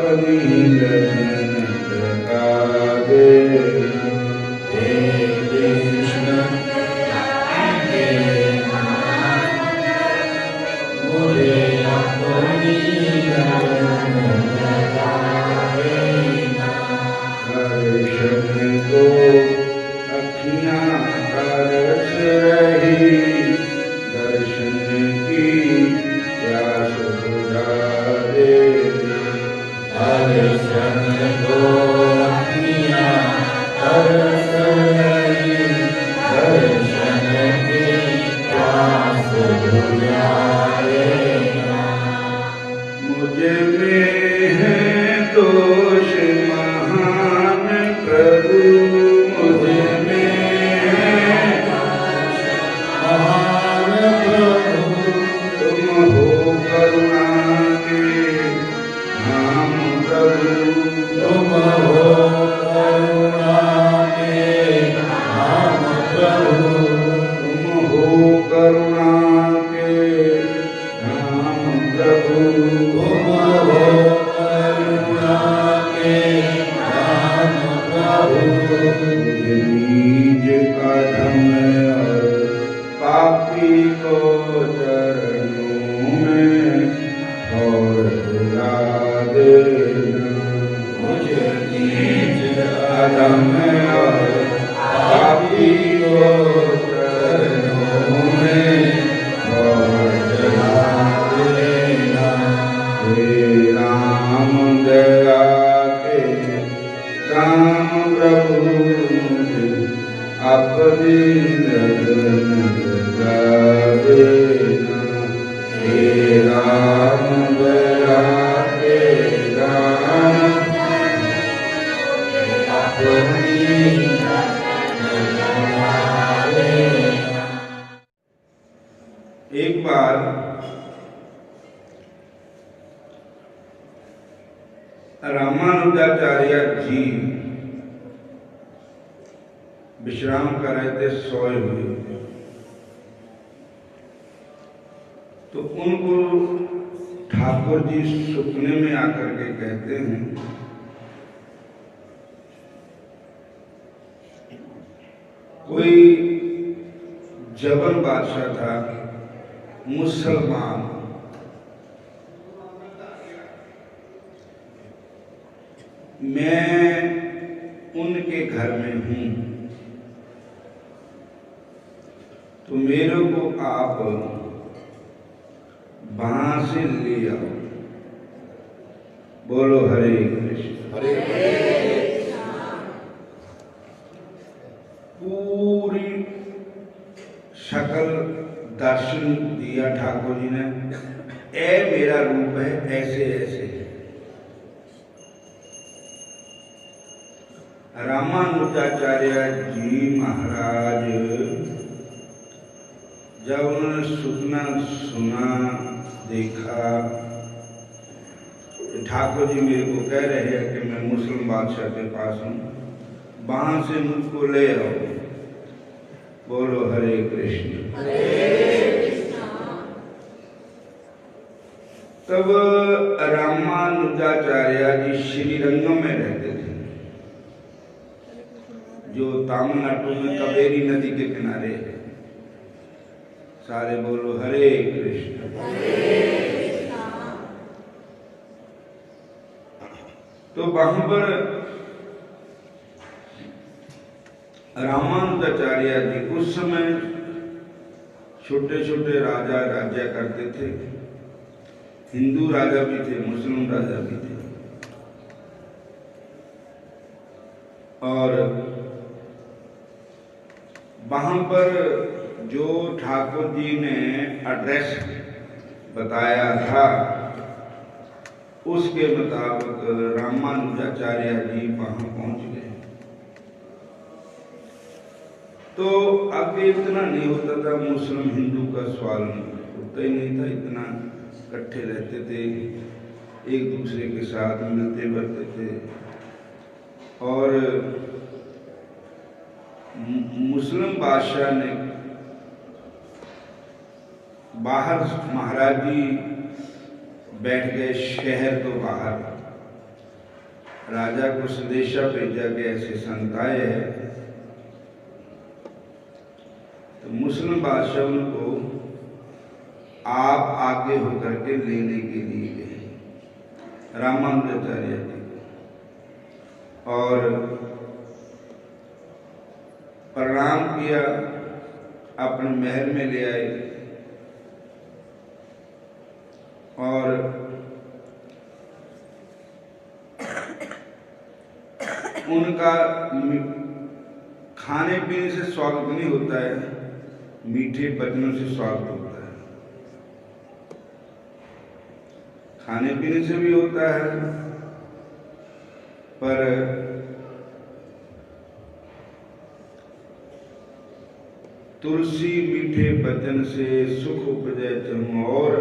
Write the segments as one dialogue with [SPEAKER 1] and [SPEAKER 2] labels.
[SPEAKER 1] अपनी लगन लगा देना।
[SPEAKER 2] हे कृष्ण मुझे अपनी लगन लगा देना।
[SPEAKER 1] दर्शन को अखियाँ तरस रही, दर्शन की प्यास बुझा देना।
[SPEAKER 2] दर्शन को अखियाँ तरस रही, दर्शन की प्यास बुझा देना।
[SPEAKER 1] मुझे में है दोष महान प्रभु, मुझे में है
[SPEAKER 2] महान प्रभु
[SPEAKER 1] तुम हो करुणा के धाम प्रभु।
[SPEAKER 2] तुम हो करुणा के धाम प्रभु।
[SPEAKER 1] तुम हो करुणा के धाम प्रभु।
[SPEAKER 2] तुम हो करुणा के धाम प्रभु।
[SPEAKER 1] मुझे नीच अधम और पापी को चरणों में और दिला देना।
[SPEAKER 2] मुझे नीच
[SPEAKER 1] अधम और पापी को चरणों में और दिला देना। हे राम दया के राम प्रभु, मुझे अपनी लगन लगा देना। हे राम दया के राम
[SPEAKER 2] अपनी लगन लगा देना।
[SPEAKER 1] एक बार रामानुजाचार्य जी विश्राम कर रहे थे, सोए हुए। तो उनको ठाकुर जी सपने में आकर के कहते हैं, कोई जबन बादशाह था, मुसलमान, मैं उनके घर में हूं, तो मेरे को आप वहां से ले आओ। बोलो हरे कृष्ण।
[SPEAKER 2] हरे
[SPEAKER 1] पूरी शकल दर्शन दिया ठाकुर जी ने। ए मेरा रूप है, ऐसे ऐसे। रामानुजाचार्य जी महाराज जब उन्होंने सुपना सुना, देखा, ठाकुर जी मेरे को कह रहे हैं कि मैं मुस्लिम बादशाह के पास हूँ, वहां से मुझको ले आओ। बोलो हरे कृष्ण। तब रामानुजाचार्य जी श्रीरंगम में रहते थे, जो तमिलनाडु में कावेरी नदी के किनारे है। सारे बोलो हरे कृष्ण। तो वहां पर रामानुजाचार्य जी उस समय छोटे छोटे राजा राज्य करते थे। हिंदू राजा भी थे, मुस्लिम राजा भी थे। और वहां पर जो ठाकुर जी ने एड्रेस बताया था, उसके मुताबिक रामानुजाचार्य जी वहां पहुंच गए। तो अब इतना नहीं होता था, मुस्लिम हिंदू का सवाल होता ही नहीं था, इतना इकट्ठे रहते थे, एक दूसरे के साथ मिलते बढ़ते थे। और मुस्लिम बादशाह ने बाहर, महाराज जी बैठ गए शहर तो बाहर, राजा को संदेशा भेजा कि ऐसे संत आए हैं। तो मुस्लिम बादशाह उनको आप आगे होकर के लेने के लिए गए रामानुजाचार्य जी को, और प्रणाम किया, अपने महल में ले आए और उनका खाने पीने से स्वागत नहीं होता है, मीठे वचनों से स्वागत होता है। खाने पीने से भी होता है, पर तुलसी मीठे वचन से सुख उपजै चहु और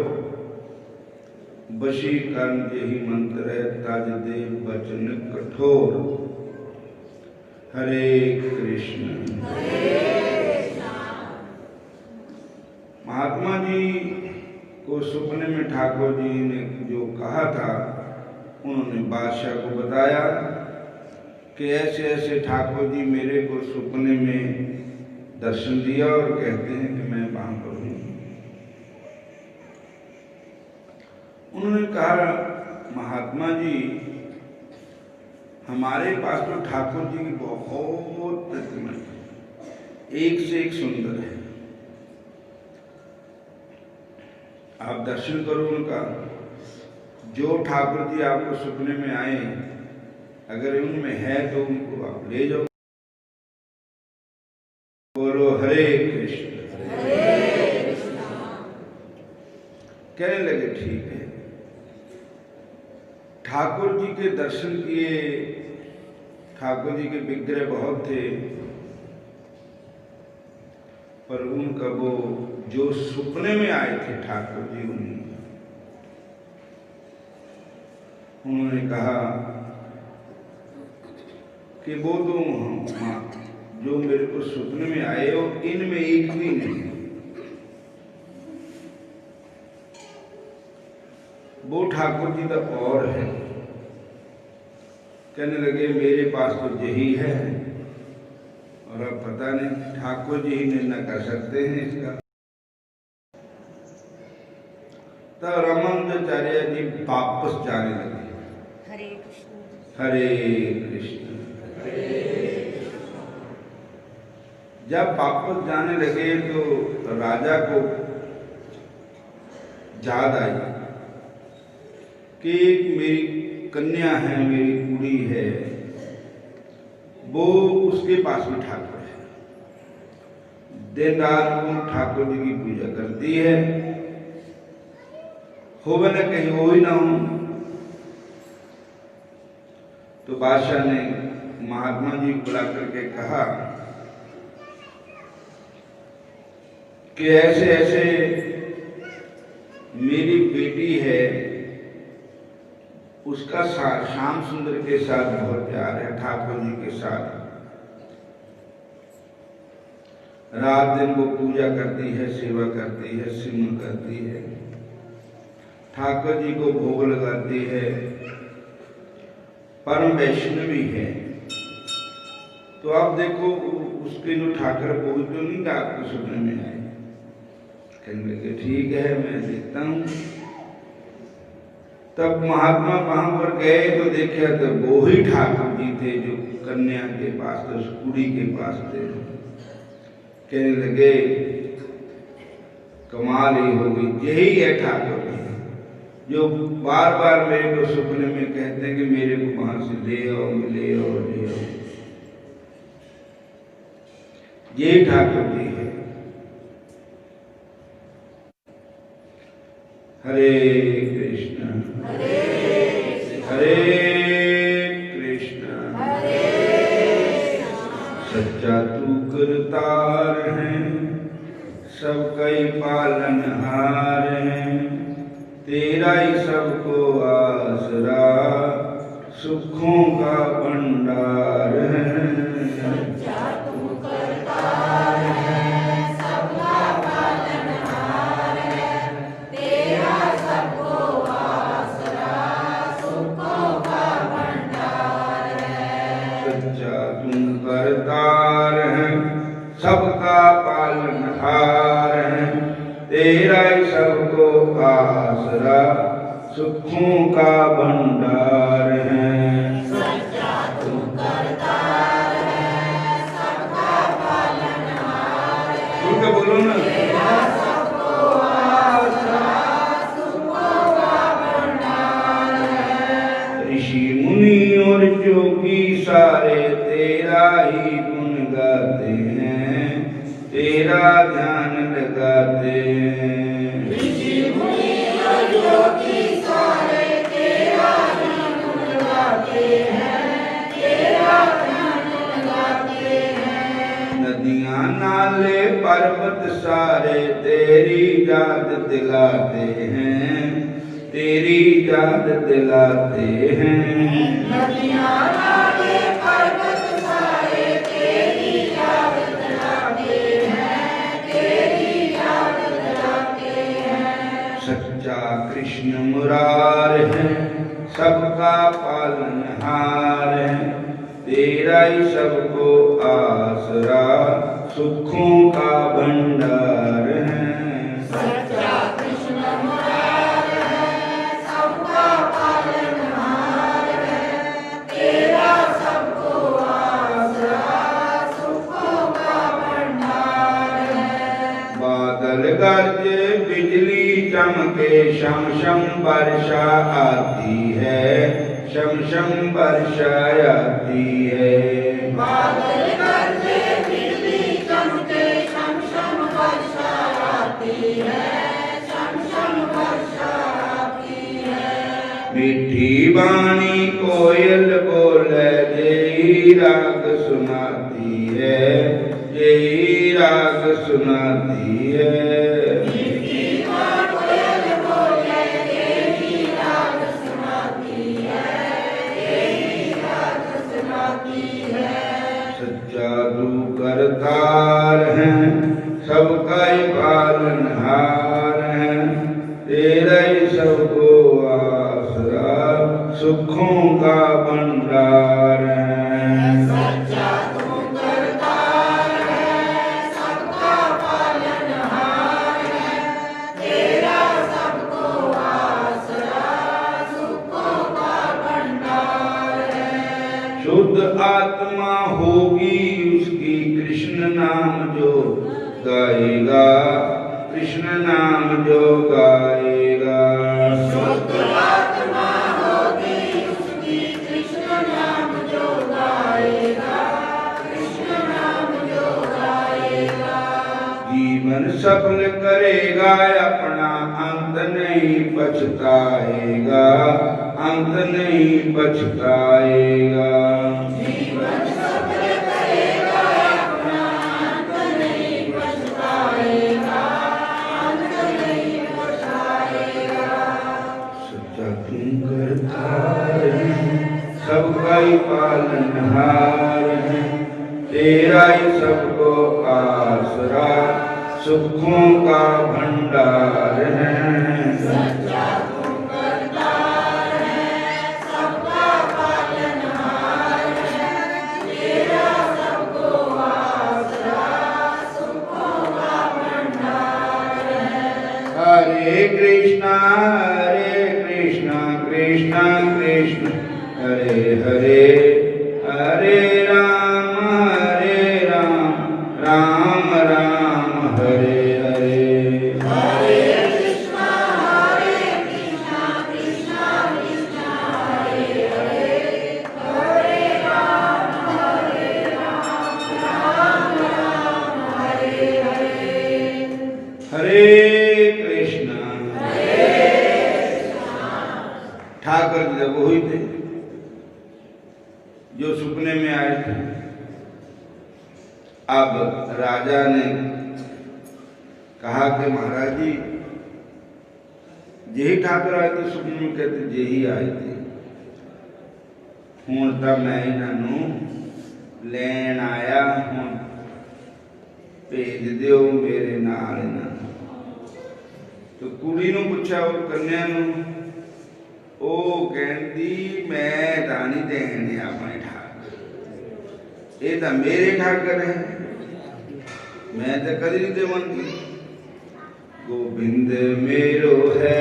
[SPEAKER 1] वशीकरण यही मंत्र है तज दे वचन कठोर। हरे कृष्ण। महात्मा जी को सपने में ठाकुर जी ने जो कहा था, उन्होंने बादशाह को बताया कि ऐसे ऐसे ठाकुर जी मेरे को सपने में दर्शन दिया और कहते हैं कि मैं वहां पर हूं। उन्होंने कहा, महात्मा जी हमारे पास तो ठाकुर जी की बहुत प्रतिमा है, एक से एक सुंदर है, आप दर्शन करो उनका। जो ठाकुर जी आपको सपने में आए, अगर उनमें है तो उनको आप ले जाओ। बोलो हरे कृष्ण। कहने लगे ठीक है। ठाकुर जी के दर्शन किए, ठाकुर जी के विग्रह बहुत थे, पर उनका वो जो सपने में आए थे ठाकुर जी, उन्होंने कहा कि वो तो जो मेरे को सपने में आए हो, इनमें एक भी नहीं, वो ठाकुर जी का और है। कहने लगे मेरे पास तो यही है, और अब पता नहीं ठाकुर जी ही निर्णय कर सकते हैं इसका। तो रामानुजाचार्य जी वापस जाने लगे।
[SPEAKER 3] हरे कृष्ण।
[SPEAKER 1] हरे कृष्ण। जब वापस जाने लगे तो राजा को याद आई कि मेरी कन्या है, मेरी कुड़ी है, वो उसके पास भी ठाकुर है, दिन रात वो ठाकुर जी की पूजा करती है, हो न कहीं वो ही ना हो। तो बादशाह ने महात्मा जी को बुला करके कहा कि ऐसे ऐसे मेरी बेटी है, उसका श्याम सुंदर के साथ बहुत प्यार है, ठाकुर जी के साथ रात दिन वो पूजा करती है, सेवा करती है, सिमरन करती है, ठाकुर जी को भोग लगाती है, परम वैष्णवी है। तो आप देखो उसके जो ठाकुर वो जो नहीं आपको सुनने में आए। कहने लगे ठीक है, मैं देखता हूं। तब महात्मा वहां पर गए तो देखा तो वो ही ठाकुर जी थे जो कन्या के पास थे, उस कुड़ी के पास थे। कहने लगे कमाल ही होगी, यही है ठाकुर जी जो बार बार मेरे को सपने में कहते हैं कि मेरे को वहां से ले आओ, ले आओ, ले आओ। ये ठाकुर जी है। हरे कृष्ण। हरे कृष्ण। सच्चा तू करतार है, सब कई पालनहार है, तेरा ही सबको आसरा, सुखों का भंडार है।
[SPEAKER 2] सच्चा तू करतार है, सबका पालनहार है, तेरा सबको आसरा, सुखों का भंडार
[SPEAKER 1] तेरा ही सबको आसरा सुखों का भंडार है।
[SPEAKER 2] सच्चा तू करतार है, सबका पालनहार है।
[SPEAKER 1] खुल के बोलो ना।
[SPEAKER 2] तेरा सबको आसरा सुखों का भंडार है।
[SPEAKER 1] ऋषि मुनि और जोगी सारे तेरा ही गुण गाते हैं, तेरा ध्यान लगाते हैं।
[SPEAKER 2] ऋषि मुनि और योगी सारे तेरा ही गुण गाते हैं, तेरा ध्यान लगाते हैं।
[SPEAKER 1] नदियां नाले पर्वत सारे तेरी याद दिलाते हैं, तेरी याद दिलाते हैं।
[SPEAKER 2] नदियां नाले पर्वत सारे तेरी याद दिलाते हैं, तेरी याद दिलाते हैं।
[SPEAKER 1] सच्चा कृष्ण मुरार है, सबका पालनहार है, तेरा ही सबको आसरा सुखों का भंडार है।
[SPEAKER 2] सच्चा कृष्ण मुरार है, सबका पालनहार है, तेरा सबको आसरा सुखों का भंडार है।
[SPEAKER 1] बादल गरजे बिजली चमके शम शम वर्षा आती है, शम शम वर्षा आती है।
[SPEAKER 2] बादल गरजे बिजली चमके शम शम वर्षा आती है, शम शम वर्षा आती है।
[SPEAKER 1] मीठी वाणी कोयल बोले जय राग सुनाती है, जय राग सुनाती है।
[SPEAKER 2] मीठी कोयल बोले देवी राग सुनाती है, देवी राग सुनाती है।
[SPEAKER 1] सच्चा तू करतार है, सबका ही पालनहार है, तेरा ही सबको आसरा सुखों का भंडार है।
[SPEAKER 2] सच्चा तू करतार है, सबका पालनहार है, तेरा सबको आसरा सुखों का भंडार है।
[SPEAKER 1] शुद्ध आत्मा होगी उसकी कृष्ण नाम जो गाएगा, कृष्ण नाम जो गाएगा।
[SPEAKER 2] शुद्ध आत्मा होगी उसकी कृष्ण नाम जो गाएगा, कृष्ण नाम जो गाएगा।
[SPEAKER 1] जीवन सफल करेगा अपना, अंत नहीं पछताएगा, अंत नहीं पछताएगा।
[SPEAKER 2] जीवन सफल करेगा अपना, अंत नहीं पछताएगा, अंत नहीं पछताएगा।
[SPEAKER 1] सच्चा तू करतार है, सबका ही पालनहार है, तेरा ही सबको आसरा सुखों का भंडार है।
[SPEAKER 2] सच्चा तू करतार है, सबका पालनहार है, तेरा सबको आसरा सुखों का भंडार है।
[SPEAKER 1] हरे कृष्णा कृष्णा कृष्ण हरे हरे, हरे राम राम राम हरे हरे।
[SPEAKER 2] हरे कृष्णा कृष्णा कृष्णा हरे हरे, हरे राम राम राम हरे हरे।
[SPEAKER 1] हरे कृष्णा। ठाकर जी जब हुई थे जो सुपने में आए थे। अब राजा ने कहा कि महाराज जी यही ठाकर आए थे सुपने में, कहते यही आए थे। हूं तो मैं इन्हों लैन आया, हूं भेज दियो मेरे नाल इन्हां। तो कुड़ी नूं पुछा और कन्या नूं, ਉਹ ਕਹਿੰਦੀ ਮੈਂ ਤਾਂ ਨਹੀਂ ਦੇਣੇ ਆਪਣੇ ਠਾਕਰ, ਇਹ ਤਾਂ ਮੇਰੇ ਠਾਕਰ ਹੈ, ਮੈਂ ਤਾਂ ਕਦੇ ਨਹੀਂ ਦੇਵਾਂਗੀ। गोविंद मेरो है,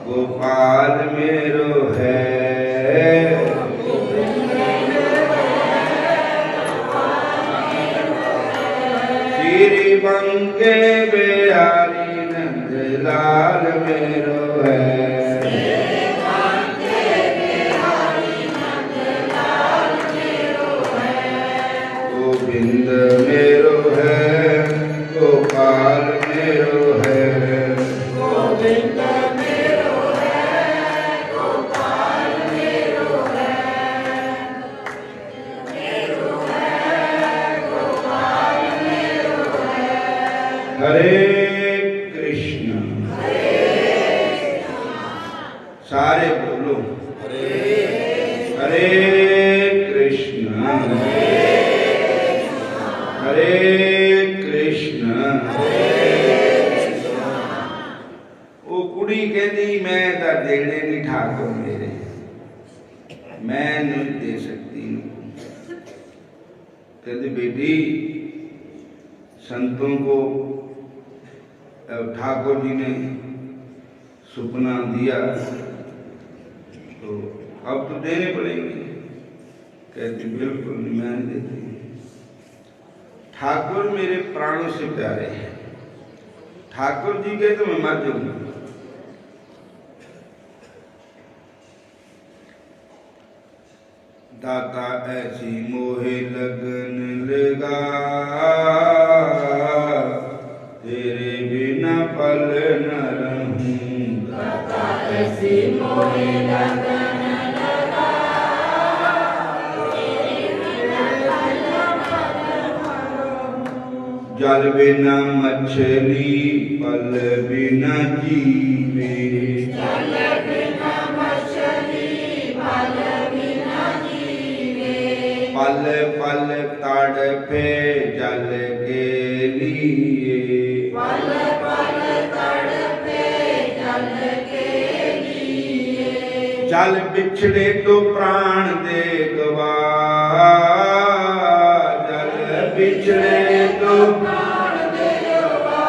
[SPEAKER 1] गोपाल मेरो है, श्री बंके बिहारी नंद लाल मेरो है, गोविंद मेरो है, गोपाल मेरो है,
[SPEAKER 2] गोविंद मेरो है, गोपाल मेरो है, गोपाल मेरो है।
[SPEAKER 1] हरे कृष्ण, सारे बोलो हरे कृष्ण, हरे कृष्ण। वो कुड़ी कहती मैं तो देने नहीं ठाकुर मेरे, मैं नहीं दे सकती इनको। कहती बेटी संतों को ठाकुर जी ने सुपना दिया तो अब तो देने पड़ेंगे। कहती बिल्कुल नहीं, मैं नहीं देती। ठाकुर मेरे प्राणों से प्यारे हैं, ठाकुर जी के तो मैं मर जाऊंगा। दाता ऐसी मोहे लगन लगा, तेरे बिना पल न रहूं।
[SPEAKER 2] दाता ऐसी मोहे लगन लगा, तेरे बिना पल न रहूं।
[SPEAKER 1] जल बिना मछली पल बिना जीवे,
[SPEAKER 2] जल बिना मछली पल बिना जीवे।
[SPEAKER 1] पल पल तड़पे जल के लिए,
[SPEAKER 2] पल पल तड़पे जल के लिए।
[SPEAKER 1] जल बिछड़े तो प्राण दे गवा, जल बिछड़े तो
[SPEAKER 2] प्राण देवा।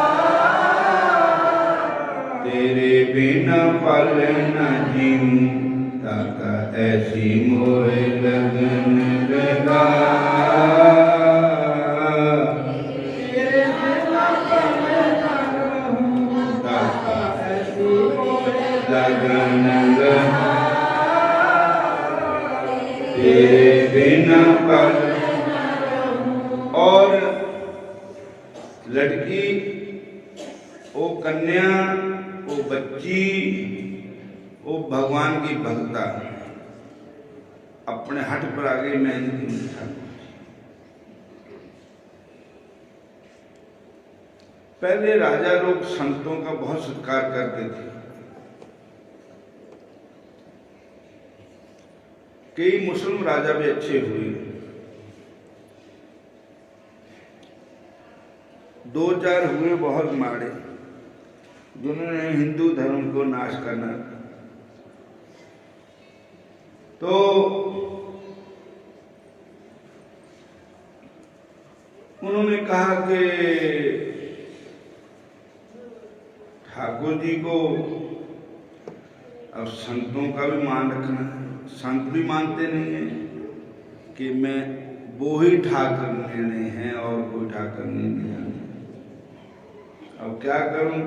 [SPEAKER 1] तेरे बिना पल न जीऊं। दाता ऐसी मोहे लगन लगा,
[SPEAKER 2] तेरे बिना पल न रहूं।
[SPEAKER 1] दाता
[SPEAKER 2] ऐसी मोहे
[SPEAKER 1] लगन लगा, तेरे बिना पल। और लड़की वो कन्या वो बच्ची वो भगवान की भक्ता अपने हट पर आ गई, मैं नहीं दूंगा। पहले राजा लोग संतों का बहुत सत्कार करते थे। कई मुस्लिम राजा भी अच्छे हुए, 2-4 हुए बहुत माड़े, जिन्होंने हिंदू धर्म को नाश करना। तो उन्होंने कहा कि ठाकुर जी को अब संतों का भी मान रखना है। संत भी मानते नहीं है कि मैं वो ही ठाकुर निर्णय हैं और कोई ठाकुर नहीं है। अब क्या करूं?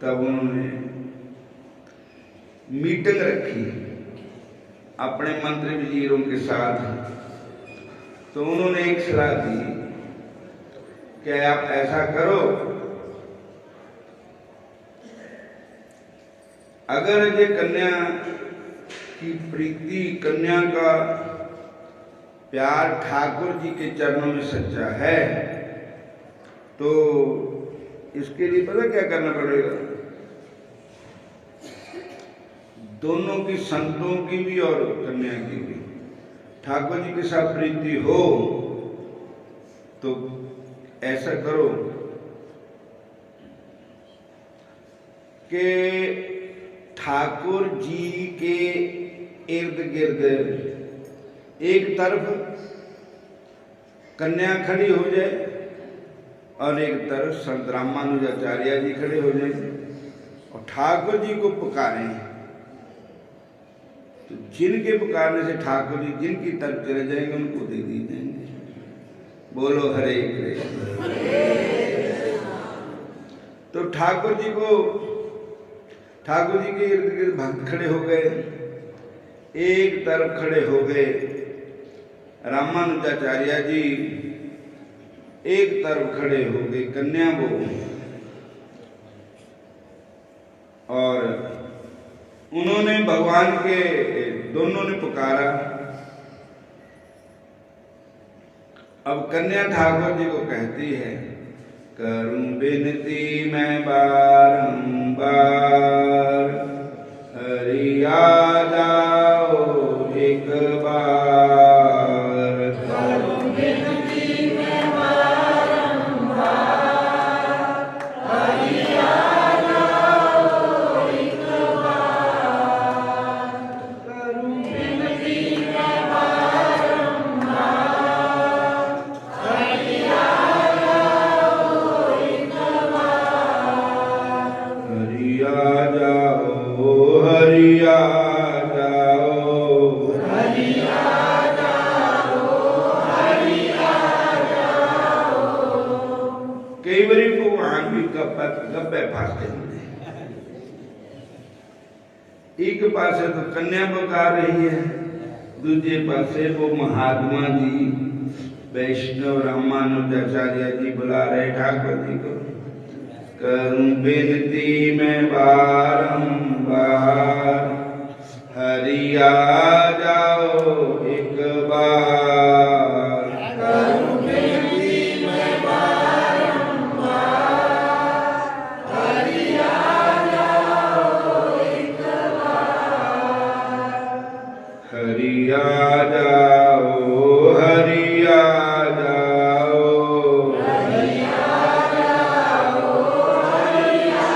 [SPEAKER 1] तब उन्होंने मीटिंग रखी अपने मंत्री वजीरों के साथ। तो उन्होंने एक सलाह दी कि आप ऐसा करो, अगर ये कन्या की प्रीति, कन्या का प्यार ठाकुर जी के चरणों में सच्चा है तो इसके लिए पता क्या करना पड़ेगा? दोनों की, संतों की भी और कन्या की भी ठाकुर जी के साथ प्रीति हो तो ऐसा करो कि ठाकुर जी के इर्द गिर्द एक तरफ कन्या खड़ी हो जाए और एक तरफ संत रामानुजाचार्य जी खड़े हो जाएंगे और ठाकुर जी को पुकारें। तो जिनके पुकारने से ठाकुर जी जिनकी तरफ चले जाएंगे उनको दे दी जाएंगे। बोलो हरे कृष्ण। तो ठाकुर जी के इर्द गिर्द भक्त खड़े हो गए। एक तरफ खड़े हो गए रामानुजाचार्य जी, एक तरफ खड़े हो गए कन्या वो। और उन्होंने भगवान के दोनों ने पुकारा। अब कन्या ठाकुर जी को कहती है, करूं बिनती मैं बारंबार, हरि आ जाओ एक बार।
[SPEAKER 2] करूं बिनती मैं बारंबार, हरि आ जाओ एक बार। करूं बिनती मैं बारंबार, हरि आ जाओ एक बार।
[SPEAKER 1] हरि आ जाओ, हरि आ जाओ,
[SPEAKER 2] हरि आ जाओ, हरि आ जाओ।
[SPEAKER 1] कई बारी भगवान भी गप्पे फासते हैं। एक पासे तो कन्या पुकार रही है, दूसरे पासे वो महात्मा जी वैष्णव रामानुजाचार्य जी बुला रहे ठाकुर जी को। करूं बिनती मैं बारंबार, हरि आ जाओ एक बार।
[SPEAKER 2] करूं बिनती मैं बारंबार, हरि आ जाओ एक बार।
[SPEAKER 1] हरि आ जाओ, हरि आ जाओ,
[SPEAKER 2] हरि आ जाओ, हरि आ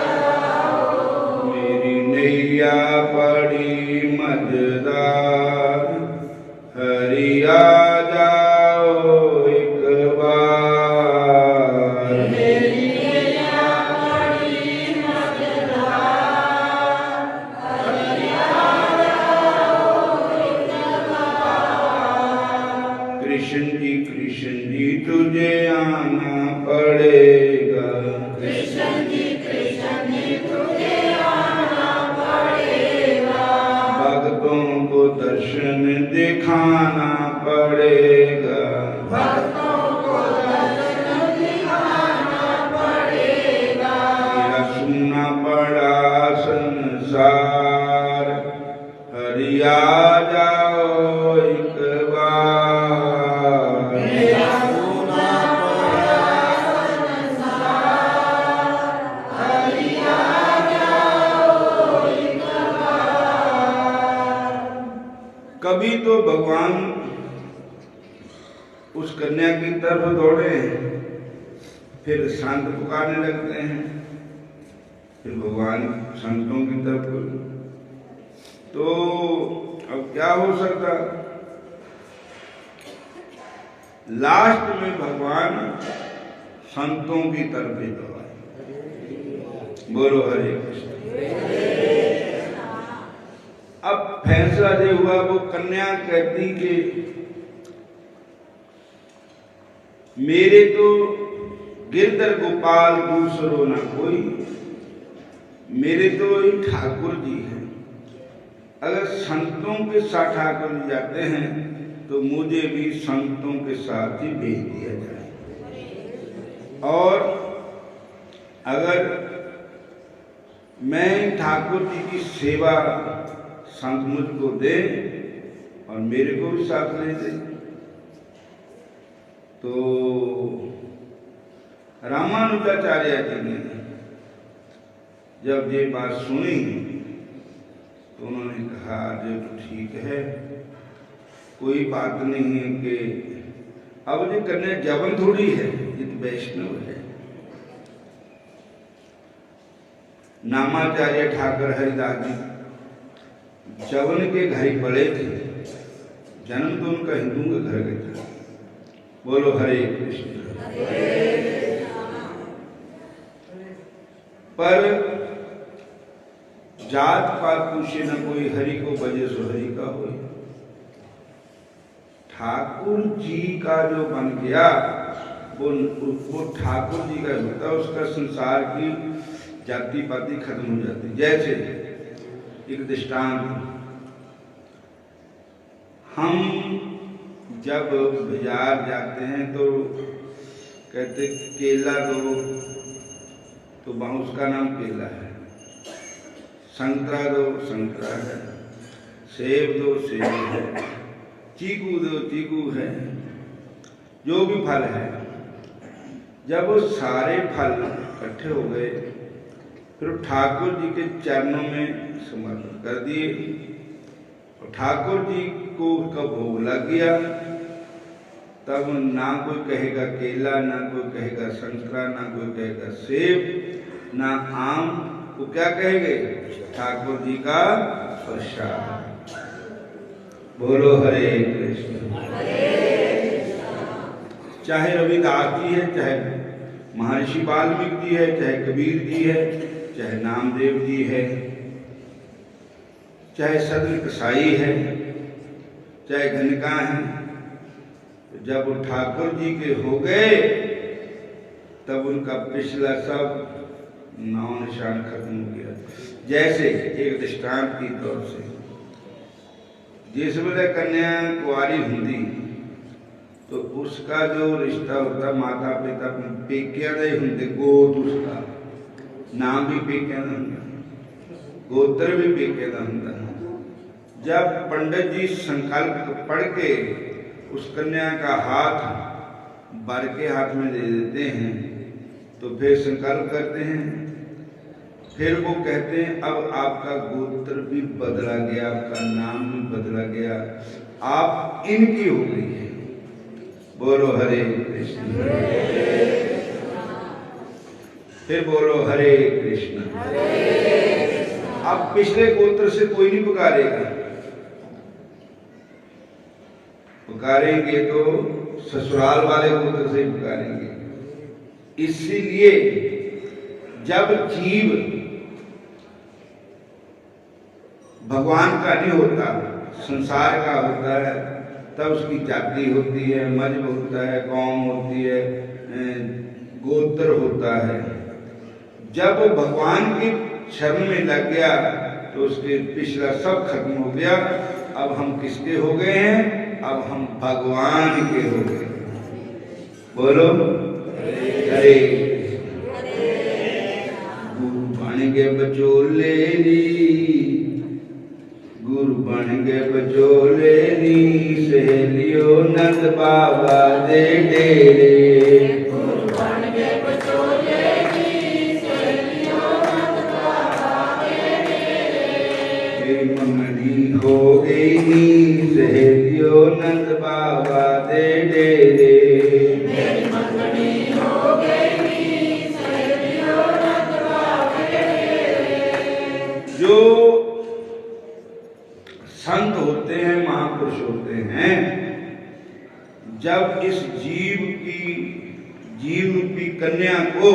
[SPEAKER 2] जाओ।
[SPEAKER 1] मेरी नैया पड़ी मझधार, हरि आ जाओ एक बार।
[SPEAKER 2] मेरी नैया पड़ी मझधार, हरि आ जाओ एक बार।
[SPEAKER 1] कृष्ण जी तुझे आना पड़ेगा,
[SPEAKER 2] कृष्ण जी तुझे आना पड़ेगा।
[SPEAKER 1] भक्तों को दर्शन दिखाना पड़ेगा,
[SPEAKER 2] भक्तों को दर्शन दिखाना पड़ेगा।
[SPEAKER 1] तेरा सुनना पड़ा संसार, हरि आ जाओ एक बार।
[SPEAKER 2] मेरा सुना पड़ा संसार, हरि आ जाओ एक बार।
[SPEAKER 1] कभी तो भगवान उस कन्या की तरफ दौड़े, फिर संत पुकारने लगते हैं, फिर भगवान संतों की तरफ। तो अब क्या हो सकता, लास्ट में भगवान संतों की तरफ ही दौड़ाए। बोलो हरे कृष्ण। अब फैसला जो हुआ, वो कन्या कहती कि मेरे तो गिरधर गोपाल दूसरो ना कोई, मेरे तो ये ठाकुर जी हैं। अगर संतों के साथ ठाकुर जी जाते हैं तो मुझे भी संतों के साथ ही भेज दिया जाए। और अगर मैं ठाकुर जी की सेवा संत मुझको दे और मेरे को भी साथ ले दे। तो रामानुजाचार्य जी ने जब ये बात सुनी तो उन्होंने कहा जो ठीक है, कोई बात नहीं है कि अब ये कन्या जवन थोड़ी है, ये तो वैष्णव है। नामाचार्य ठाकुर हरिदास जी जवन के घर ही पड़े थे, जन्म तो उनका हिंदू के घर का था। बोलो हरे कृष्ण। पर जात पात पूछे न कोई, हरि को भजे सो हरि का होए। ठाकुर जी का जो बन गया वो ठाकुर जी का होता है, उसका संसार की जाति पाति खत्म हो जाती। जैसे एक दृष्टांत, हम जब बाजार जाते हैं तो कहते केला दो, तो वहाँ उसका नाम केला है। संतरा दो, संतरा है। सेब दो, सेब है। चीकू दो, चीकू है। जो भी फल है, जब वो सारे फल इकट्ठे हो गए, फिर ठाकुर जी के चरणों में समर्पण कर दिए और ठाकुर जी को उसका भोग लग गया। तब ना कोई कहेगा केला, ना कोई कहेगा संतरा, ना कोई कहेगा सेब, ना आम, वो क्या कहेंगे? ठाकुर जी का प्रसाद। बोलो हरे कृष्ण। चाहे रविदास जी है, चाहे महर्षि वाल्मीकि जी है, चाहे कबीर जी है, चाहे नामदेव जी है, चाहे सदन कसाई है, चाहे घनका है, जब वो ठाकुर जी के हो गए तब उनका पिछला सब नाम निशान खत्म हो गया। जैसे एक दृष्टांत की तौर से, जिस वेले कन्या कुंवारी हुंदी तो उसका जो रिश्ता होता माता पिता पेकिया का ही होंगे, गोद उसका नाम भी पेकिया का होंगे, गोत्र भी पेकिया का होंगे। जब पंडित जी संकल्प पढ़ के उस कन्या का हाथ बर के हाथ में दे देते हैं तो फिर संकल्प करते हैं, फिर वो कहते हैं अब आपका गोत्र भी बदला गया, आपका नाम भी बदला गया, आप इनकी हो गई है। बोलो हरे कृष्ण। फिर बोलो हरे कृष्ण। अब पिछले गोत्र से कोई नहीं पुकारेगा, पुकारेंगे तो ससुराल वाले गोत्र से पुकारेंगे। इसीलिए जब जीव भगवान का नहीं होता, संसार का होता है, तब उसकी जाति होती है, मजहब होता है, कौम होती है, गोत्र होता है। जब वो भगवान के शरण में लग गया तो उसके पिछला सब खत्म हो गया। अब हम किसके हो गए हैं? अब हम भगवान के हो गए। बोलो हरे। गुरु बन गए बचोले नी, गुरु बन गए बचोले नी, सहेलियो नंद बाबा दे डेरे।
[SPEAKER 2] गुरु बन गए बचोले नी, सहेलियो नंद बाबा दे डेरे।
[SPEAKER 1] मेरी मंगनी हो गई नी, सहेलियो नंद बाबा दे डेरे।
[SPEAKER 2] मेरी मंगनी हो गई नी, सहेलियो नंद बाबा दे डेरे।
[SPEAKER 1] जो संत होते हैं, महापुरुष होते हैं, जब इस जीव रूपी कन्या को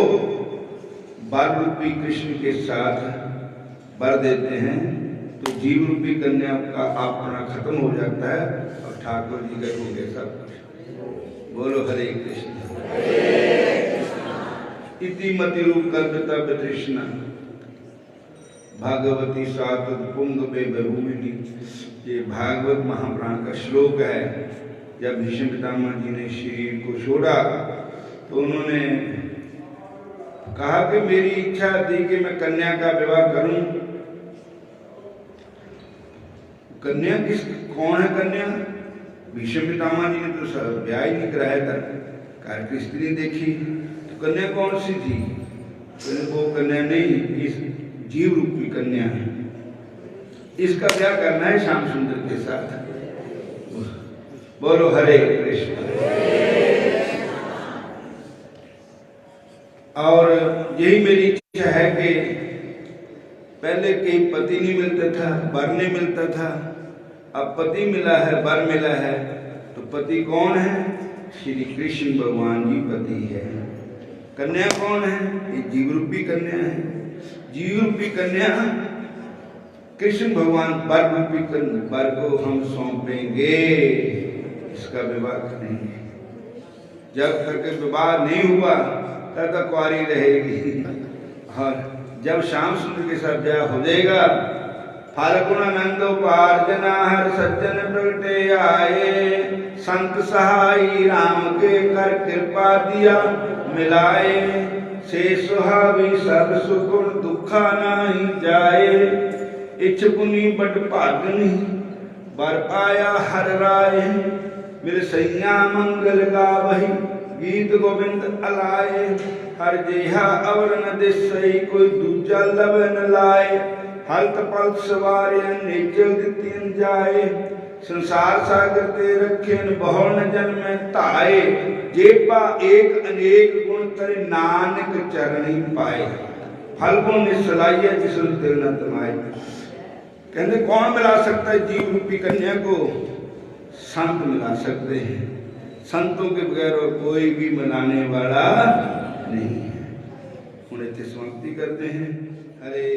[SPEAKER 1] वर रूपी कृष्ण के साथ वर देते हैं तो जीव रूपी कन्या का अपना खत्म हो जाता है और ठाकुर जी का हो गया सब कुछ। बोलो हरे कृष्ण। इति मति रूप कल्पिता तृष्णा भागवती सात पुंग में बहुमिनी। ये भागवत महापुराण का श्लोक है। जब भीष्म पितामह जी ने शरीर को छोड़ा तो उन्होंने कहा कि मेरी इच्छा थी कि मैं कन्या का विवाह करूं। कन्या कौन है कन्या? भीष्म पितामह जी ने तो ब्याह ही नहीं कराया था, कार की स्त्री देखी तो कन्या कौन सी थी? तो वो कन्या नहीं, इस जीव रूपी कन्या है, इसका ब्याह करना है श्याम सुंदर के साथ। बोलो हरे कृष्ण। और यही मेरी इच्छा है कि पहले कहीं पति नहीं मिलता था, वर नहीं मिलता था, अब पति मिला है, वर मिला है। तो पति कौन है? श्री कृष्ण भगवान जी पति है। कन्या कौन है? ये जीव रूपी कन्या है। जीव रूपी कन्या कृष्ण भगवान वर रूपी वर को हम सौंपेंगे, इसका विवाह करेंगे। जब तक विवाह नहीं हुआ तब तक कुंवारी रहेगी, और जब श्याम सुंदर के साथ ब्याह हो जाएगा, फाल्गुन नंद उपार्जना हर सज्जन प्रगटे आए, संत सहाई राम के कर कृपा दिया मिलाए, से सुहावी सब सुगुण दुखा नाही जाए, इच्छ पुनि बट भागनी बर आया हर राय, मिल सैया मंगल गावही गीत गोविंद अलाए, हर जेहा अवर न दिसई कोई दूजा लब न लाए, हलत पलत सवारिया नेचल दितियन जाए, संसार सागर ते रखेन बहु न जन्म धाए, जेपा एक अनेक गुण करे नानक चरणी पाए, फलगुण निसलाइए जिसुन तिल न तमाए। कहते कौन मिला सकता है जीव रूपी कन्या को? संत मिला सकते हैं, संतों के बगैर और कोई भी मिलाने वाला नहीं है। उन्हें समाप्ति करते हैं। हरे